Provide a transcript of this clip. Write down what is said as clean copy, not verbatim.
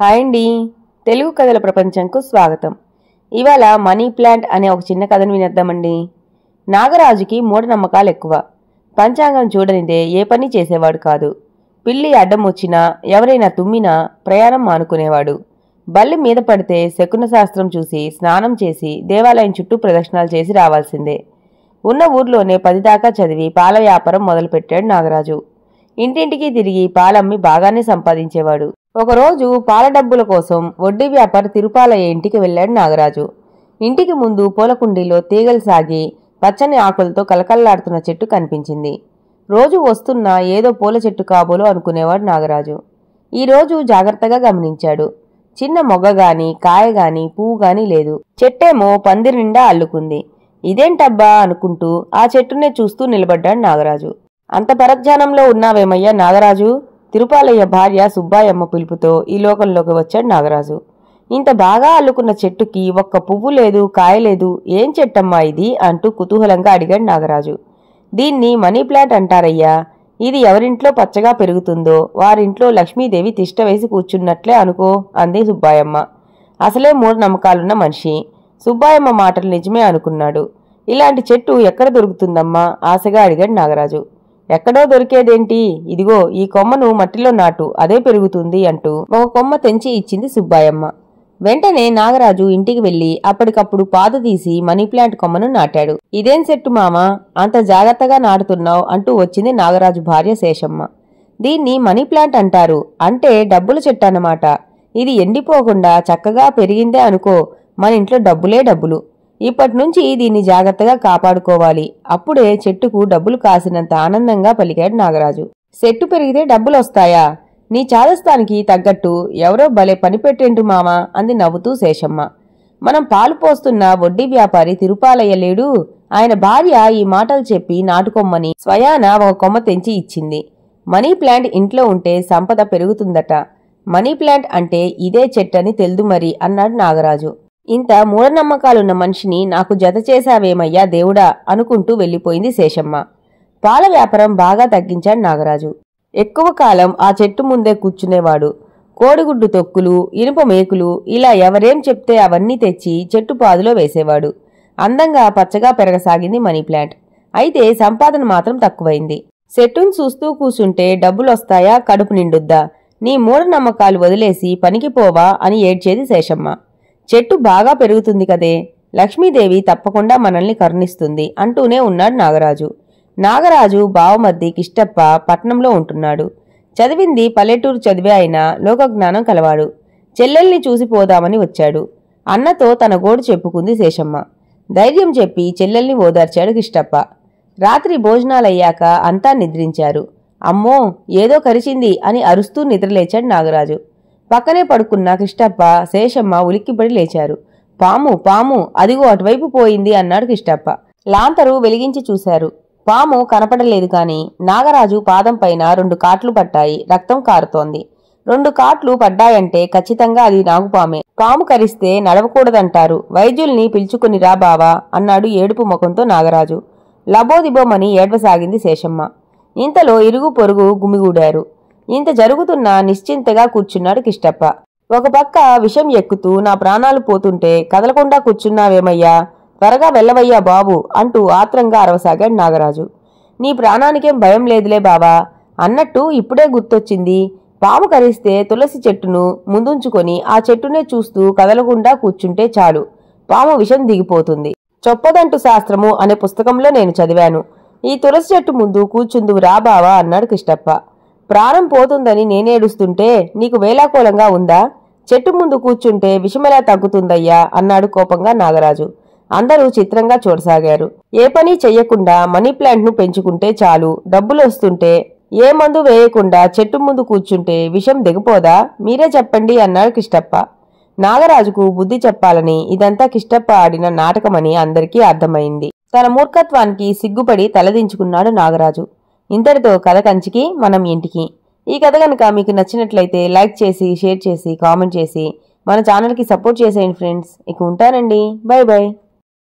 Hi అండి. తెలుగు కథల ప్రపంచంకు స్వాగతం. ఇవాళ మనీ ప్లాంట్ అనే ఒక చిన్న కథను వినేద్దామండి. నాగరాజుకి మూఢనమ్మకాలు ఎక్కువ. పంచాంగం చూడనిదే ఏ పని చేసేవాడు కాదు. పిల్లి అడ్డం వచ్చినా, ఎవరైనా తుమ్మినా ప్రయాణం మానుకునేవాడు. బల్లి మీద పడితే శకున శాస్త్రం చూసి స్నానం చేసి దేవాలయం చుట్టూ ప్రదక్షిణాలు చేసి రావాల్సిందే. ఉన్న ఊర్లోనే 10 దాకా చదివి పాల వ్యాపారం మొదలుపెట్టాడు నాగరాజు. ఇంటింటికి తిరిగి పాలమ్మి బాగానే సంపాదించేవాడు. ఒకరోజు పాల డబ్బుల కోసం వడ్డీ వ్యాపారి తిరుపాలయ్య ఇంటికి వెళ్లాడు నాగరాజు. ఇంటికి ముందు పూలకుండీలో తీగలు సాగి పచ్చని ఆకులతో కలకల్లాడుతున్న చెట్టు కనిపించింది. రోజు వస్తున్న ఏదో పూల చెట్టు కాబోలు అనుకునేవాడు నాగరాజు. ఈరోజు జాగ్రత్తగా గమనించాడు. చిన్న మొగ్గగాని కాయగాని పువ్వు గాని లేదు. చెట్టేమో పందిరి నిండా అల్లుకుంది. ఇదేంటబ్బా అనుకుంటూ ఆ చెట్టునే చూస్తూ నిలబడ్డాడు నాగరాజు. అంత పరధ్యానంలో ఉన్నావేమయ్యా నాగరాజు? తిరుపాలయ్య భార్య సుబ్బాయమ్మ పిలుపుతో ఈ లోకంలోకి వచ్చాడు నాగరాజు. ఇంత బాగా అల్లుకున్న చెట్టుకి ఒక్క పువ్వు లేదు, కాయ లేదు, ఏం చెట్టమ్మా ఇది అంటూ కుతూహలంగా అడిగాడు నాగరాజు. దీన్ని మనీ ప్లాంట్ అంటారయ్యా. ఇది ఎవరింట్లో పచ్చగా పెరుగుతుందో వారింట్లో లక్ష్మీదేవి తిష్ట వేసి కూర్చున్నట్లే అనుకో అంది సుబ్బాయమ్మ. అసలే మూఢనమ్మకాలున్న మనిషి. సుబ్బాయమ్మ మాటలు నిజమే అనుకున్నాడు. ఇలాంటి చెట్టు ఎక్కడ దొరుకుతుందమ్మా ఆశగా అడిగాడు నాగరాజు. ఎక్కడో దొరికేదేంటి, ఇదిగో ఈ కొమ్మను మట్టిలో నాటు, అదే పెరుగుతుంది అంటూ ఒక కొమ్మ తెంచి ఇచ్చింది సుబ్బాయమ్మ. వెంటనే నాగరాజు ఇంటికి వెళ్లి అప్పటికప్పుడు పాదు తీసి మనీ ప్లాంట్ కొమ్మను నాటాడు. ఇదేం చెట్టు మామా, అంత జాగ్రత్తగా నాటుతున్నావు అంటూ వచ్చింది నాగరాజు భార్య శేషమ్మ. దీన్ని మనీ ప్లాంట్ అంటారు, అంటే డబ్బుల చెట్టు అన్నమాట. ఇది ఎండిపోకుండా చక్కగా పెరిగిందే అనుకో, మన ఇంట్లో డబ్బులే డబ్బులు. ఇప్పటినుంచి దీన్ని జాగ్రత్తగా కాపాడుకోవాలి. అప్పుడే చెట్టుకు డబ్బులు కాసినంత ఆనందంగా పలికాడు నాగరాజు. చెట్టు పెరిగితే డబ్బులొస్తాయా? నీ చాదస్తానికి తగ్గట్టు ఎవరో భలే పనిపెట్టేంటు మామా అంది నవ్వుతూ శేషమ్మ. మనం పాలు పోస్తున్న వడ్డీ వ్యాపారి తిరుపాలయ్య లేడు, ఆయన భార్య ఈ మాటలు చెప్పి నాటుకొమ్మని స్వయాన ఒక కొమ్మ తెంచి ఇచ్చింది. మనీ ప్లాంట్ ఇంట్లో ఉంటే సంపద పెరుగుతుందట. మనీ ప్లాంట్ అంటే ఇదే చెట్టని తెలుదు మరి అన్నాడు నాగరాజు. ఇంత మూఢనమ్మకాలున్న మనిషిని నాకు జత చేశావేమయ్యా దేవుడా అనుకుంటూ వెళ్లిపోయింది శేషమ్మ. పాల వ్యాపారం బాగా తగ్గించాడు నాగరాజు. ఎక్కువ కాలం ఆ చెట్టు ముందే కూర్చునేవాడు. కోడిగుడ్డు తొక్కులు, ఇనుప మేకులు, ఇలా ఎవరేం చెప్తే అవన్నీ తెచ్చి చెట్టు పాదులో వేసేవాడు. అందంగా పచ్చగా పెరగసాగింది మనీ ప్లాంట్. అయితే సంపాదన మాత్రం తక్కువైంది. చెట్టును చూస్తూ కూర్చుంటే డబ్బులొస్తాయా, కడుపు నిండుద్దా? నీ మూఢనమ్మకాలు వదిలేసి పనికి పోవా అని ఏడ్చేది శేషమ్మ. చెట్టు బాగా పెరుగుతుంది కదే, లక్ష్మీదేవి తప్పకుండా మనల్ని కరుణిస్తుంది అంటూనే ఉన్నాడు నాగరాజు. నాగరాజు బావమర్ది కిష్టప్ప పట్నంలో ఉంటున్నాడు. చదివింది పల్లెటూరు చదివే అయినా లోకజ్ఞానం కలవాడు. చెల్లెల్ని చూసిపోదామని వచ్చాడు. అన్నతో తన గోడు చెప్పుకుంది శేషమ్మ. ధైర్యం చెప్పి చెల్లెల్ని ఓదార్చాడు కిష్టప్ప. రాత్రి భోజనాలయ్యాక అంతా నిద్రించారు. అమ్మో ఏదో కరిచింది అని అరుస్తూ నిద్రలేచాడు నాగరాజు. పక్కనే పడుకున్న కిష్టప్ప, శేషమ్మ ఉలిక్కిపడి లేచారు. పాము పాము, అదిగో అటువైపు పోయింది అన్నాడు కిష్టప్ప. లాంతరు వెలిగించి చూశారు. పాము కనపడలేదు కాని నాగరాజు పాదం పైన 2 కాట్లు పట్టాయి. రక్తం కారుతోంది. 2 కాట్లు పడ్డాయంటే ఖచ్చితంగా అది నాగుపామే. పాము కరిస్తే నడవకూడదంటారు. వైద్యుల్ని పిలుచుకుని రా బావా అన్నాడు ఏడుపు ముఖంతో నాగరాజు. లబోదిబోమని ఏడ్వసాగింది శేషమ్మ. ఇంతలో ఇరుగు పొరుగు గుమిగూడారు. ఇంత జరుగుతున్నా నిశ్చింతగా కూర్చున్నాడు కిష్టప్ప. ఒక పక్క విషం ఎక్కుతూ నా ప్రాణాలు పోతుంటే కదలకుండా కూర్చున్నావేమయ్యా, త్వరగా వెళ్ళవయ్యా బాబు అంటూ ఆత్రంగా అరవసాగాడు నాగరాజు. నీ ప్రాణానికేం భయం లేదులే బావా. అన్నట్టు ఇప్పుడే గుర్తొచ్చింది. పాము కరిస్తే తులసి చెట్టును ముందుంచుకొని ఆ చెట్టునే చూస్తూ కదలకుండా కూర్చుంటే చాలు, పాము విషం దిగిపోతుంది. చొప్పదంటు శాస్త్రము అనే పుస్తకంలో నేను చదివాను. ఈ తులసి చెట్టు ముందు కూర్చుందువు రా బావా అన్నాడు కిష్టప్ప. ప్రాణం పోతుందని నేనేడుస్తుంటే నీకు వేలాకోలంగా ఉందా? చెట్టు ముందు కూర్చుంటే విషమెలా తగ్గుతుందయ్యా అన్నాడు కోపంగా నాగరాజు. అందరూ చిత్రంగా చూడసాగారు. ఏ పని చెయ్యకుండా మనీ ప్లాంట్ ను పెంచుకుంటే చాలు, డబ్బులు వస్తుంటే ఏ మందు వేయకుండా చెట్టు ముందు కూర్చుంటే విషం దిగిపోదా? మీరే చెప్పండి అన్నాడు కిష్టప్ప. నాగరాజుకు బుద్ధి చెప్పాలని ఇదంతా కిష్టప్ప ఆడిన నాటకమని అందరికీ అర్థమైంది. తన మూర్ఖత్వానికి సిగ్గుపడి తలదించుకున్నాడు నాగరాజు. ఇంతటితో కథ కంచికి మనం ఇంటికి. ఈ కథ కనుక మీకు నచ్చినట్లయితే లైక్ చేసి, షేర్ చేసి, కామెంట్ చేసి మన ఛానల్కి సపోర్ట్ చేసేయండి ఫ్రెండ్స్. ఇక ఉంటానండి. By by.